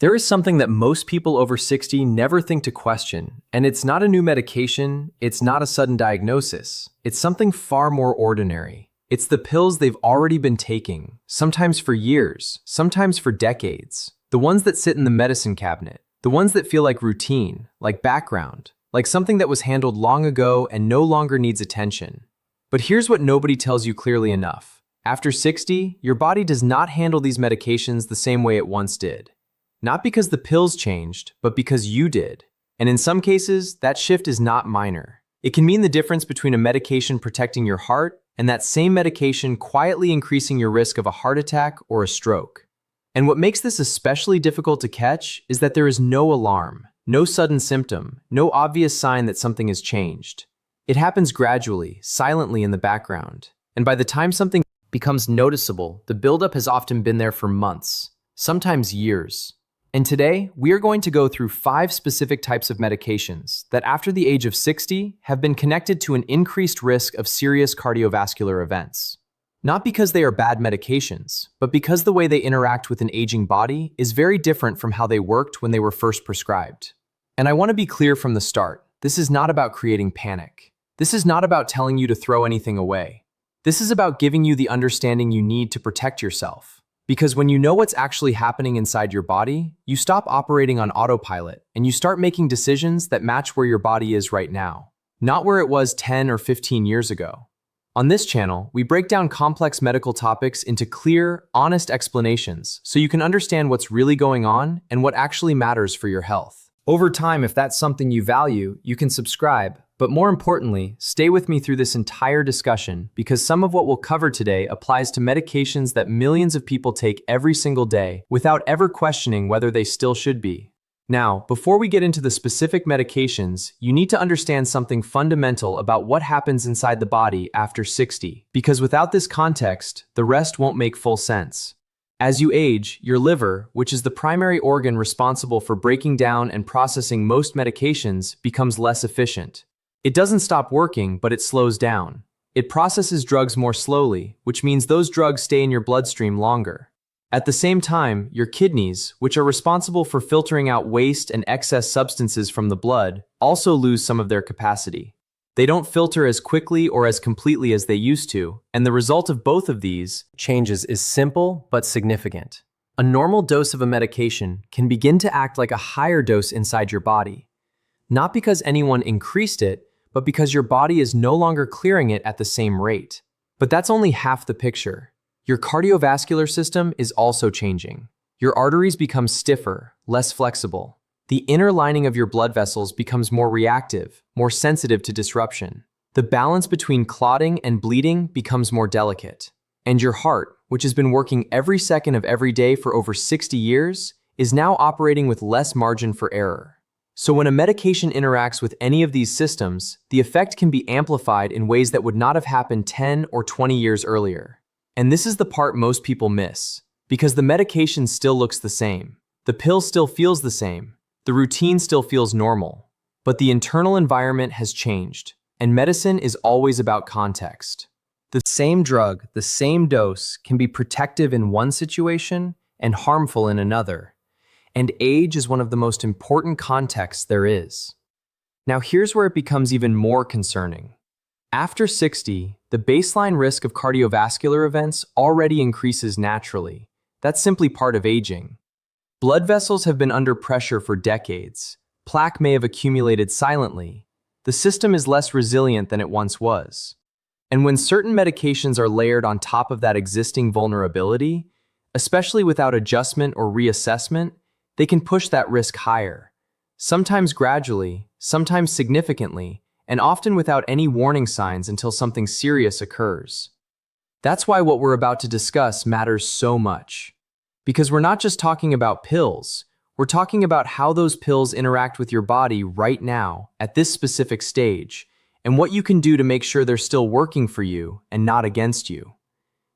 There is something that most people over 60 never think to question, and it's not a new medication, it's not a sudden diagnosis. It's something far more ordinary. It's the pills they've already been taking, sometimes for years, sometimes for decades. The ones that sit in the medicine cabinet, the ones that feel like routine, like background, like something that was handled long ago and no longer needs attention. But here's what nobody tells you clearly enough. After 60, your body does not handle these medications the same way it once did. Not because the pills changed, but because you did. And in some cases, that shift is not minor. It can mean the difference between a medication protecting your heart and that same medication quietly increasing your risk of a heart attack or a stroke. And what makes this especially difficult to catch is that there is no alarm, no sudden symptom, no obvious sign that something has changed. It happens gradually, silently in the background. And by the time something becomes noticeable, the buildup has often been there for months, sometimes years. And today, we are going to go through 5 specific types of medications that after the age of 60 have been connected to an increased risk of serious cardiovascular events. Not because they are bad medications, but because the way they interact with an aging body is very different from how they worked when they were first prescribed. And I want to be clear from the start, this is not about creating panic. This is not about telling you to throw anything away. This is about giving you the understanding you need to protect yourself. Because when you know what's actually happening inside your body, you stop operating on autopilot and you start making decisions that match where your body is right now, not where it was 10 or 15 years ago. On this channel, we break down complex medical topics into clear, honest explanations so you can understand what's really going on and what actually matters for your health. Over time, if that's something you value, you can subscribe. But more importantly, stay with me through this entire discussion because some of what we'll cover today applies to medications that millions of people take every single day without ever questioning whether they still should be. Now, before we get into the specific medications, you need to understand something fundamental about what happens inside the body after 60, because without this context, the rest won't make full sense. As you age, your liver, which is the primary organ responsible for breaking down and processing most medications, becomes less efficient. It doesn't stop working, but it slows down. It processes drugs more slowly, which means those drugs stay in your bloodstream longer. At the same time, your kidneys, which are responsible for filtering out waste and excess substances from the blood, also lose some of their capacity. They don't filter as quickly or as completely as they used to, and the result of both of these changes is simple but significant. A normal dose of a medication can begin to act like a higher dose inside your body. Not because anyone increased it, but because your body is no longer clearing it at the same rate. But that's only half the picture. Your cardiovascular system is also changing. Your arteries become stiffer, less flexible. The inner lining of your blood vessels becomes more reactive, more sensitive to disruption. The balance between clotting and bleeding becomes more delicate. And your heart, which has been working every second of every day for over 60 years, is now operating with less margin for error. So when a medication interacts with any of these systems, the effect can be amplified in ways that would not have happened 10 or 20 years earlier. And this is the part most people miss, because the medication still looks the same. The pill still feels the same. The routine still feels normal. But the internal environment has changed, and medicine is always about context. The same drug, the same dose, can be protective in one situation and harmful in another. And age is one of the most important contexts there is. Now here's where it becomes even more concerning. After 60, the baseline risk of cardiovascular events already increases naturally. That's simply part of aging. Blood vessels have been under pressure for decades. Plaque may have accumulated silently. The system is less resilient than it once was. And when certain medications are layered on top of that existing vulnerability, especially without adjustment or reassessment, they can push that risk higher, sometimes gradually, sometimes significantly, and often without any warning signs until something serious occurs. That's why what we're about to discuss matters so much. Because we're not just talking about pills, we're talking about how those pills interact with your body right now, at this specific stage, and what you can do to make sure they're still working for you and not against you.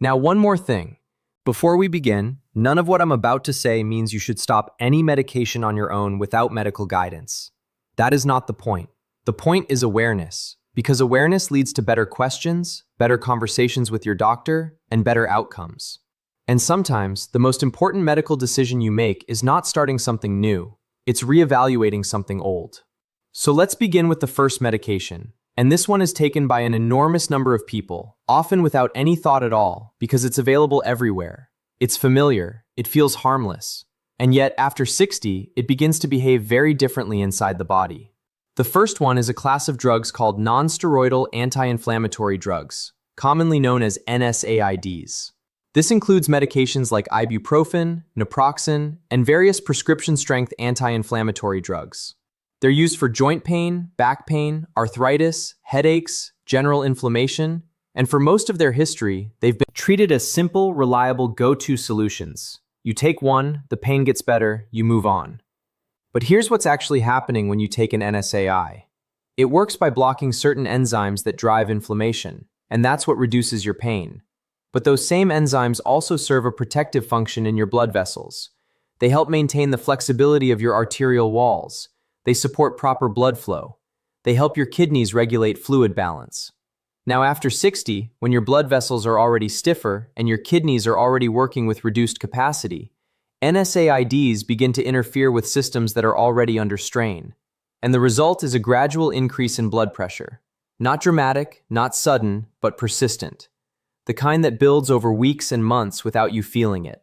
Now, one more thing. Before we begin, none of what I'm about to say means you should stop any medication on your own without medical guidance. That is not the point. The point is awareness, because awareness leads to better questions, better conversations with your doctor, and better outcomes. And sometimes, the most important medical decision you make is not starting something new, it's reevaluating something old. So let's begin with the first medication. And this one is taken by an enormous number of people, often without any thought at all, because it's available everywhere. It's familiar, it feels harmless. And yet, after 60, it begins to behave very differently inside the body. The first one is a class of drugs called non-steroidal anti-inflammatory drugs, commonly known as NSAIDs. This includes medications like ibuprofen, naproxen, and various prescription-strength anti-inflammatory drugs. They're used for joint pain, back pain, arthritis, headaches, general inflammation, and for most of their history, they've been treated as simple, reliable go-to solutions. You take one, the pain gets better, you move on. But here's what's actually happening when you take an NSAI. It works by blocking certain enzymes that drive inflammation, and that's what reduces your pain. But those same enzymes also serve a protective function in your blood vessels. They help maintain the flexibility of your arterial walls. They support proper blood flow. They help your kidneys regulate fluid balance. Now, after 60, when your blood vessels are already stiffer and your kidneys are already working with reduced capacity, NSAIDs begin to interfere with systems that are already under strain. And the result is a gradual increase in blood pressure. Not dramatic, not sudden, but persistent. The kind that builds over weeks and months without you feeling it.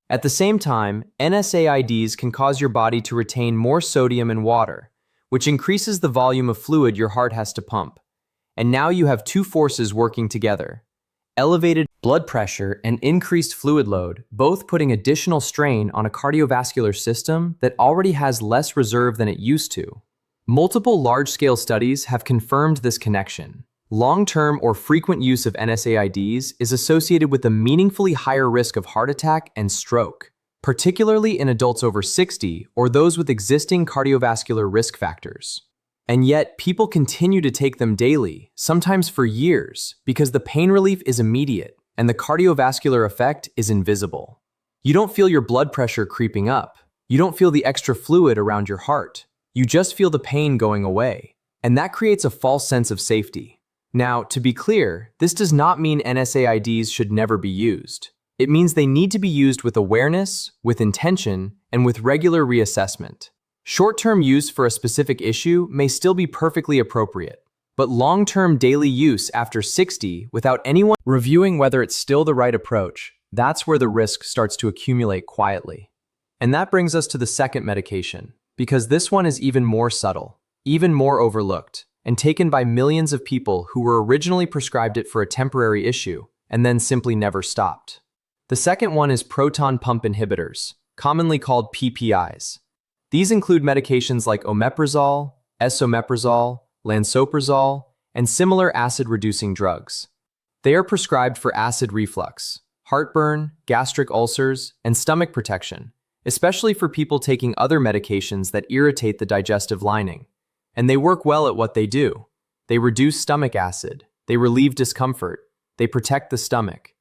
At the same time, NSAIDs can cause your body to retain more sodium and water, which increases the volume of fluid your heart has to pump. And now you have two forces working together: elevated blood pressure and increased fluid load, both putting additional strain on a cardiovascular system that already has less reserve than it used to. Multiple large-scale studies have confirmed this connection. Long-term or frequent use of NSAIDs is associated with a meaningfully higher risk of heart attack and stroke, particularly in adults over 60 or those with existing cardiovascular risk factors. And yet, people continue to take them daily, sometimes for years, because the pain relief is immediate and the cardiovascular effect is invisible. You don't feel your blood pressure creeping up. You don't feel the extra fluid around your heart. You just feel the pain going away. And that creates a false sense of safety. Now, to be clear, this does not mean NSAIDs should never be used. It means they need to be used with awareness, with intention, and with regular reassessment. Short-term use for a specific issue may still be perfectly appropriate, but long-term daily use after 60 without anyone reviewing whether it's still the right approach, that's where the risk starts to accumulate quietly. And that brings us to the second medication, because this one is even more subtle, even more overlooked, and taken by millions of people who were originally prescribed it for a temporary issue and then simply never stopped. The second one is proton pump inhibitors, commonly called PPIs. These include medications like omeprazole, esomeprazole, lansoprazole, and similar acid-reducing drugs. They are prescribed for acid reflux, heartburn, gastric ulcers, and stomach protection, especially for people taking other medications that irritate the digestive lining. And they work well at what they do. They reduce stomach acid, they relieve discomfort, they protect the stomach.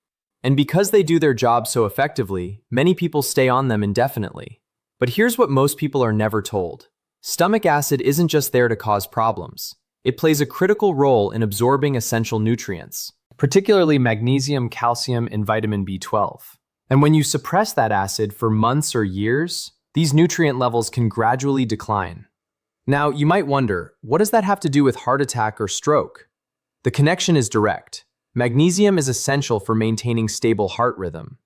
And because they do their job so effectively, many people stay on them indefinitely. But here's what most people are never told. Stomach acid isn't just there to cause problems. It plays a critical role in absorbing essential nutrients, particularly magnesium, calcium, and vitamin B12. And when you suppress that acid for months or years, these nutrient levels can gradually decline. Now, you might wonder, what does that have to do with heart attack or stroke? The connection is direct. Magnesium is essential for maintaining stable heart rhythm.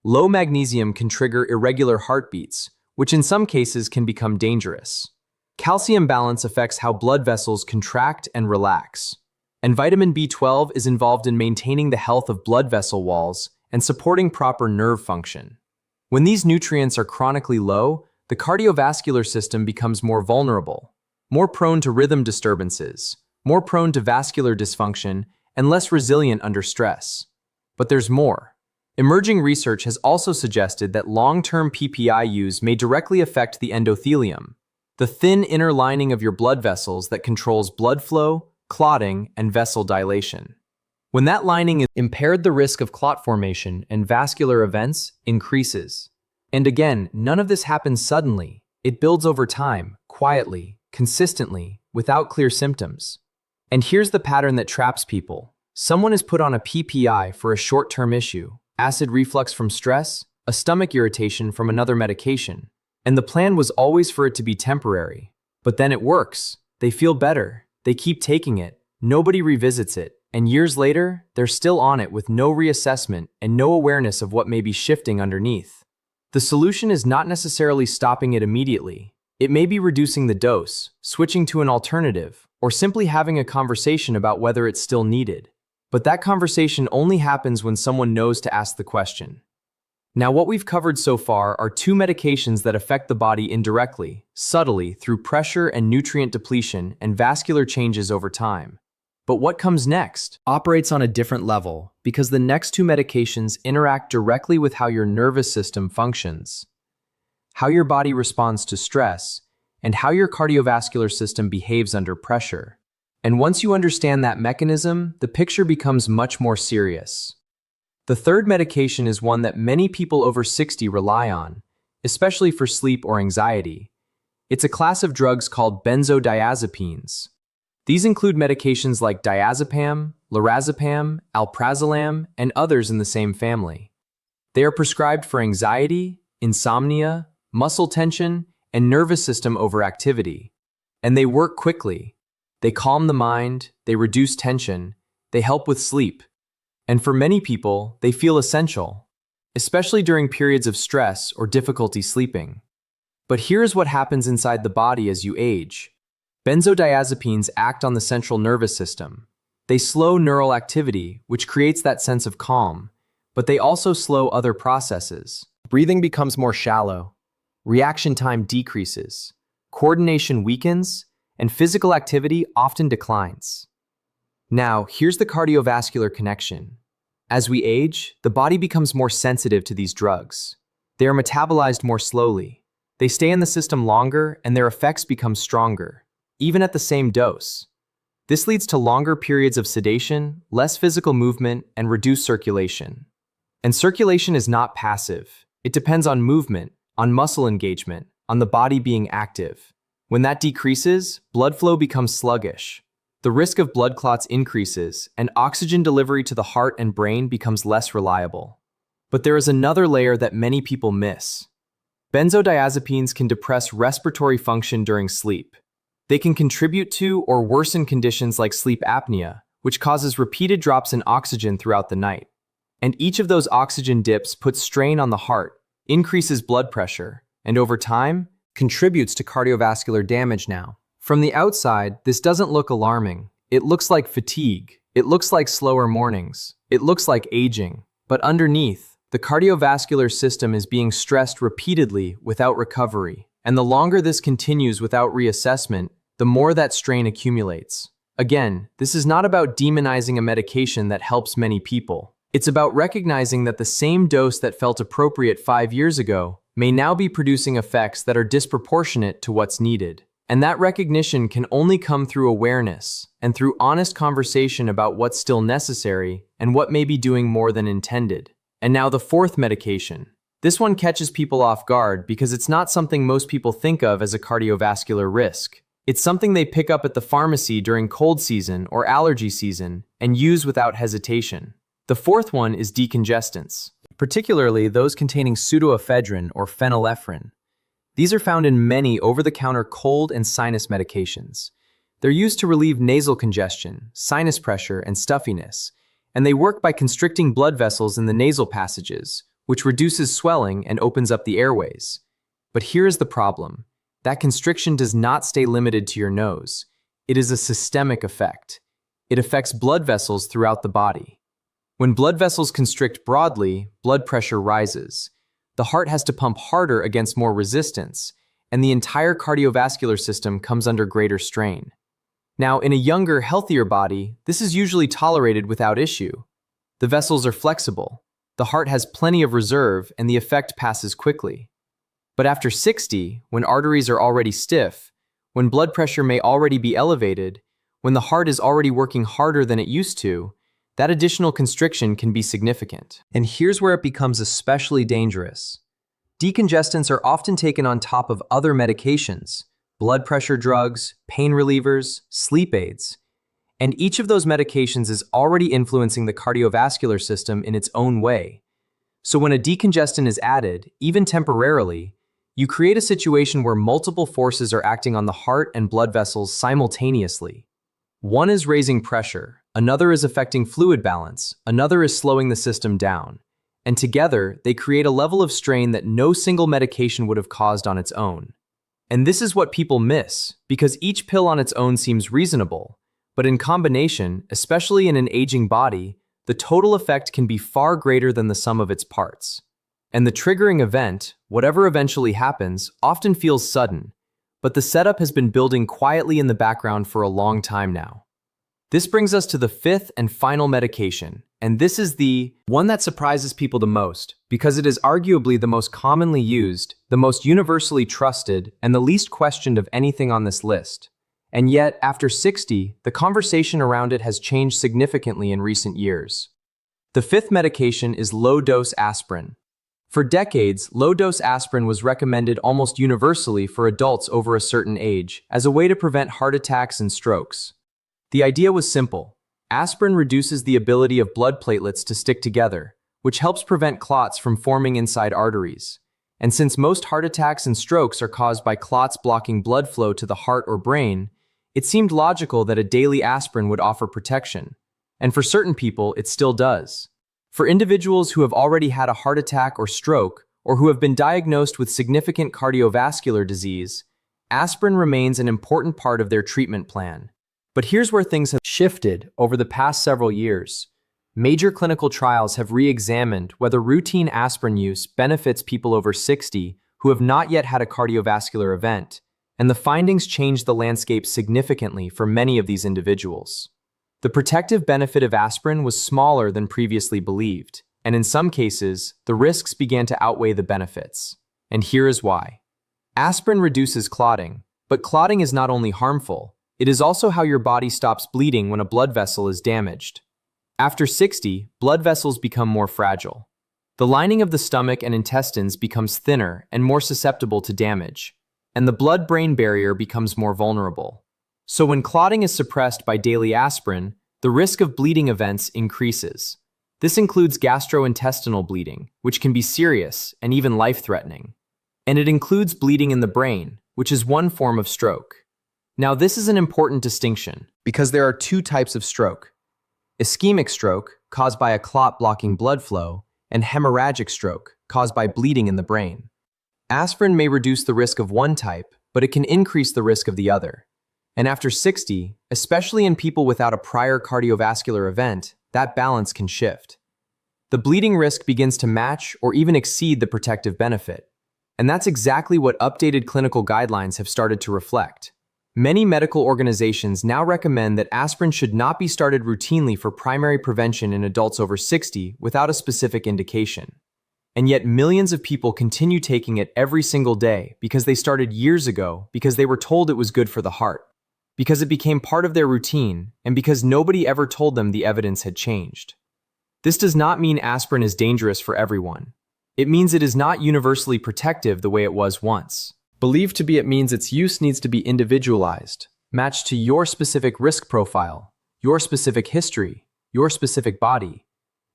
Low magnesium can trigger irregular heartbeats, which in some cases can become dangerous. Calcium balance affects how blood vessels contract and relax. And vitamin B12 is involved in maintaining the health of blood vessel walls and supporting proper nerve function. When these nutrients are chronically low, the cardiovascular system becomes more vulnerable, more prone to rhythm disturbances, more prone to vascular dysfunction, and less resilient under stress. But there's more. Emerging research has also suggested that long-term PPI use may directly affect the endothelium, the thin inner lining of your blood vessels that controls blood flow, clotting, and vessel dilation. When that lining is impaired, the risk of clot formation and vascular events increases. And again, none of this happens suddenly. It builds over time, quietly, consistently, without clear symptoms. And here's the pattern that traps people. Someone is put on a PPI for a short-term issue. acid reflux from stress, a stomach irritation from another medication. And the plan was always for it to be temporary. But then it works. They feel better. They keep taking it. Nobody revisits it. And years later, they're still on it with no reassessment and no awareness of what may be shifting underneath. The solution is not necessarily stopping it immediately. It may be reducing the dose, switching to an alternative, or simply having a conversation about whether it's still needed. But that conversation only happens when someone knows to ask the question. Now, what we've covered so far are two medications that affect the body indirectly, subtly, through pressure and nutrient depletion and vascular changes over time. But what comes next operates on a different level because the next two medications interact directly with how your nervous system functions, how your body responds to stress, and how your cardiovascular system behaves under pressure. And once you understand that mechanism, the picture becomes much more serious. The third medication is one that many people over 60 rely on, especially for sleep or anxiety. It's a class of drugs called benzodiazepines. These include medications like diazepam, lorazepam, alprazolam, and others in the same family. They are prescribed for anxiety, insomnia, muscle tension, and nervous system overactivity. And they work quickly. They calm the mind, they reduce tension, they help with sleep. And for many people, they feel essential, especially during periods of stress or difficulty sleeping. But here's what happens inside the body as you age. Benzodiazepines act on the central nervous system. They slow neural activity, which creates that sense of calm, but they also slow other processes. Breathing becomes more shallow, reaction time decreases, coordination weakens, and physical activity often declines. Now, here's the cardiovascular connection. As we age, the body becomes more sensitive to these drugs. They are metabolized more slowly. They stay in the system longer, and their effects become stronger, even at the same dose. This leads to longer periods of sedation, less physical movement, and reduced circulation. And circulation is not passive. It depends on movement, on muscle engagement, on the body being active. When that decreases, blood flow becomes sluggish. The risk of blood clots increases, and oxygen delivery to the heart and brain becomes less reliable. But there is another layer that many people miss. Benzodiazepines can depress respiratory function during sleep. They can contribute to or worsen conditions like sleep apnea, which causes repeated drops in oxygen throughout the night. And each of those oxygen dips puts strain on the heart, increases blood pressure, and over time, contributes to cardiovascular damage now. From the outside, this doesn't look alarming. It looks like fatigue. It looks like slower mornings. It looks like aging. But underneath, the cardiovascular system is being stressed repeatedly without recovery. And the longer this continues without reassessment, the more that strain accumulates. Again, this is not about demonizing a medication that helps many people. It's about recognizing that the same dose that felt appropriate 5 years ago may now be producing effects that are disproportionate to what's needed. And that recognition can only come through awareness and through honest conversation about what's still necessary and what may be doing more than intended. And now the fourth medication. This one catches people off guard because it's not something most people think of as a cardiovascular risk. It's something they pick up at the pharmacy during cold season or allergy season and use without hesitation. The fourth one is decongestants, particularly those containing pseudoephedrine or phenylephrine. These are found in many over-the-counter cold and sinus medications. They're used to relieve nasal congestion, sinus pressure, and stuffiness, and they work by constricting blood vessels in the nasal passages, which reduces swelling and opens up the airways. But here's the problem. That constriction does not stay limited to your nose. It is a systemic effect. It affects blood vessels throughout the body. When blood vessels constrict broadly, blood pressure rises. The heart has to pump harder against more resistance, and the entire cardiovascular system comes under greater strain. Now, in a younger, healthier body, this is usually tolerated without issue. The vessels are flexible, the heart has plenty of reserve, and the effect passes quickly. But after 60, when arteries are already stiff, when blood pressure may already be elevated, when the heart is already working harder than it used to, that additional constriction can be significant. And here's where it becomes especially dangerous. Decongestants are often taken on top of other medications, blood pressure drugs, pain relievers, sleep aids. And each of those medications is already influencing the cardiovascular system in its own way. So when a decongestant is added, even temporarily, you create a situation where multiple forces are acting on the heart and blood vessels simultaneously. One is raising pressure, another is affecting fluid balance, another is slowing the system down. And together, they create a level of strain that no single medication would have caused on its own. And this is what people miss, because each pill on its own seems reasonable, but in combination, especially in an aging body, the total effect can be far greater than the sum of its parts. And the triggering event, whatever eventually happens, often feels sudden, but the setup has been building quietly in the background for a long time now. This brings us to the fifth and final medication, and this is the one that surprises people the most, because it is arguably the most commonly used, the most universally trusted, and the least questioned of anything on this list. And yet, after 60, the conversation around it has changed significantly in recent years. The fifth medication is low-dose aspirin. For decades, low-dose aspirin was recommended almost universally for adults over a certain age as a way to prevent heart attacks and strokes. The idea was simple. Aspirin reduces the ability of blood platelets to stick together, which helps prevent clots from forming inside arteries. And since most heart attacks and strokes are caused by clots blocking blood flow to the heart or brain, it seemed logical that a daily aspirin would offer protection. And for certain people, it still does. For individuals who have already had a heart attack or stroke, or who have been diagnosed with significant cardiovascular disease, aspirin remains an important part of their treatment plan. But here's where things have shifted over the past several years. Major clinical trials have re-examined whether routine aspirin use benefits people over 60 who have not yet had a cardiovascular event, and the findings changed the landscape significantly for many of these individuals. The protective benefit of aspirin was smaller than previously believed, and in some cases, the risks began to outweigh the benefits. And here is why. Aspirin reduces clotting, but clotting is not only harmful, it is also how your body stops bleeding when a blood vessel is damaged. After 60, blood vessels become more fragile. The lining of the stomach and intestines becomes thinner and more susceptible to damage, and the blood-brain barrier becomes more vulnerable. So when clotting is suppressed by daily aspirin, the risk of bleeding events increases. This includes gastrointestinal bleeding, which can be serious and even life-threatening. And it includes bleeding in the brain, which is one form of stroke. Now, this is an important distinction because there are two types of stroke: ischemic stroke, caused by a clot blocking blood flow, and hemorrhagic stroke, caused by bleeding in the brain. Aspirin may reduce the risk of one type, but it can increase the risk of the other. And after 60, especially in people without a prior cardiovascular event, that balance can shift. The bleeding risk begins to match or even exceed the protective benefit. And that's exactly what updated clinical guidelines have started to reflect. Many medical organizations now recommend that aspirin should not be started routinely for primary prevention in adults over 60 without a specific indication. And yet millions of people continue taking it every single day because they started years ago because they were told it was good for the heart, because it became part of their routine, and because nobody ever told them the evidence had changed. This does not mean aspirin is dangerous for everyone. It means it is not universally protective the way it was once. Believed to be, it means its use needs to be individualized, matched to your specific risk profile, your specific history, your specific body.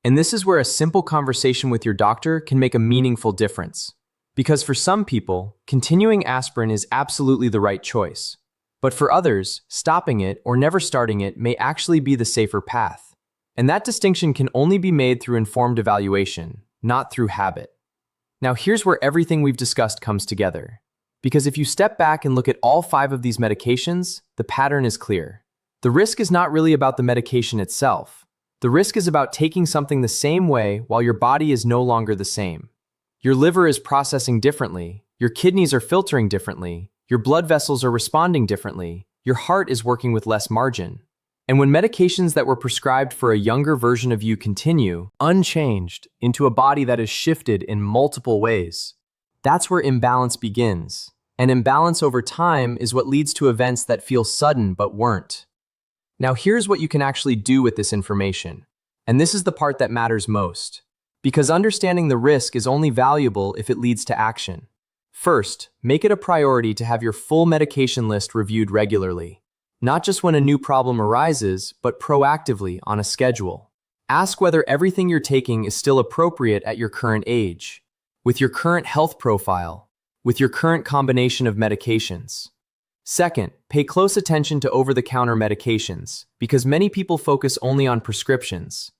And this is where a simple conversation with your doctor can make a meaningful difference. Because for some people, continuing aspirin is absolutely the right choice. But for others, stopping it or never starting it may actually be the safer path. And that distinction can only be made through informed evaluation, not through habit. Now here's where everything we've discussed comes together. Because if you step back and look at all 5 of these medications, the pattern is clear. The risk is not really about the medication itself. The risk is about taking something the same way while your body is no longer the same. Your liver is processing differently, your kidneys are filtering differently, your blood vessels are responding differently, your heart is working with less margin. And when medications that were prescribed for a younger version of you continue, unchanged, into a body that is shifted in multiple ways, that's where imbalance begins. And imbalance over time is what leads to events that feel sudden but weren't. Now here's what you can actually do with this information. And this is the part that matters most. Because understanding the risk is only valuable if it leads to action. First, make it a priority to have your full medication list reviewed regularly. Not just when a new problem arises, but proactively on a schedule. Ask whether everything you're taking is still appropriate at your current age, with your current health profile, with your current combination of medications. Second, pay close attention to over-the-counter medications, because many people focus only on prescriptions.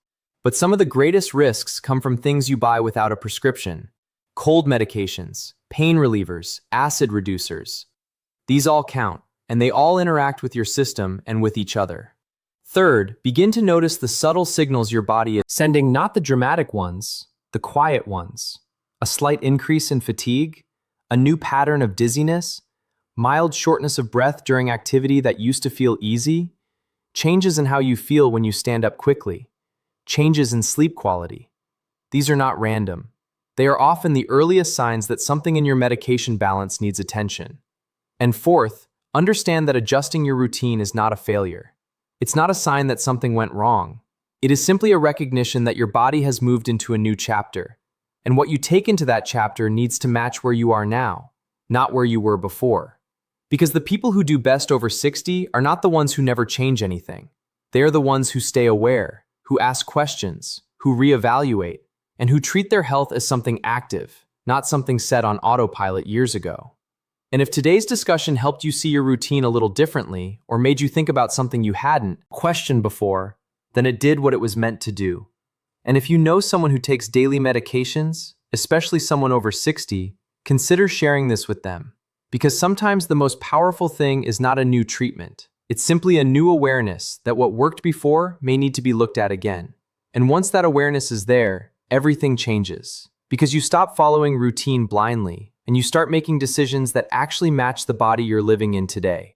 But some of the greatest risks come from things you buy without a prescription. Cold medications, pain relievers, acid reducers. These all count, and they all interact with your system and with each other. Third, begin to notice the subtle signals your body is sending, not the dramatic ones, the quiet ones. A slight increase in fatigue, a new pattern of dizziness, mild shortness of breath during activity that used to feel easy, changes in how you feel when you stand up quickly, changes in sleep quality. These are not random. They are often the earliest signs that something in your medication balance needs attention. And fourth, understand that adjusting your routine is not a failure. It's not a sign that something went wrong. It is simply a recognition that your body has moved into a new chapter, and what you take into that chapter needs to match where you are now, not where you were before. Because the people who do best over 60 are not the ones who never change anything. They are the ones who stay aware, who ask questions, who reevaluate, and who treat their health as something active, not something set on autopilot years ago. And if today's discussion helped you see your routine a little differently, or made you think about something you hadn't questioned before, then it did what it was meant to do. And if you know someone who takes daily medications, especially someone over 60, consider sharing this with them. Because sometimes the most powerful thing is not a new treatment. It's simply a new awareness that what worked before may need to be looked at again. And once that awareness is there, everything changes. Because you stop following routine blindly, and you start making decisions that actually match the body you're living in today.